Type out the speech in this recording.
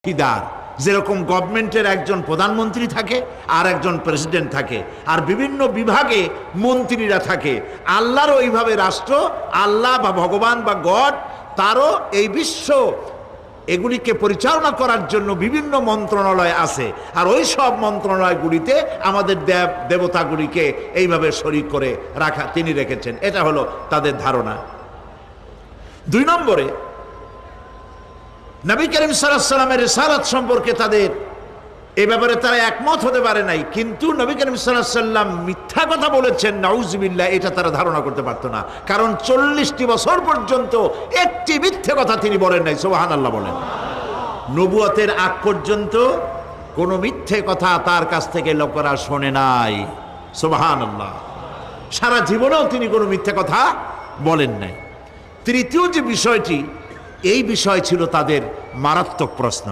দার যেরকম গভর্নমেন্টের একজন প্রধানমন্ত্রী থাকে আর একজন প্রেসিডেন্ট থাকে আর বিভিন্ন বিভাগে মন্ত্রীরা থাকে, আল্লাহরও ওইভাবে রাষ্ট্র, আল্লাহ বা ভগবান বা গড তারও এই বিশ্ব এগুলিকে পরিচালনা করার জন্য বিভিন্ন মন্ত্রণালয় আছে, আর ওই সব মন্ত্রণালয়গুলিতে আমাদের দেবতাগুলিকে এইভাবে শরীক করে রাখা তিনি রেখেছেন। এটা হলো তাদের ধারণা। 2 নম্বরে নবী করিম সাল্লাল্লাহু আলাইহি সাল্লামের রিসালাত সম্পর্কে তাদের এই ব্যাপারে তারা একমত হতে পারে নাই, কিন্তু নবী করিম সাল্লাল্লাহু আলাইহি সাল্লাম মিথ্যা কথা বলেছেন নাউজুবিল্লাহ এটা তারা ধারণা করতে পারতো না, কারণ 40টি বছর পর্যন্ত একটি মিথ্যে কথা তিনি বলেন নাই। সুবহানাল্লাহ বলেন। নবুয়তের আগ পর্যন্ত কোনো মিথ্যে কথা তার কাছ থেকে লোকেরা শোনে নাই। সুবহানাল্লাহ। সারা জীবনেও তিনি কোনো মিথ্যে কথা বলেন নাই। তৃতীয় যে বিষয়টি, এই বিষয় ছিল তাদের মারাত্মক প্রশ্ন।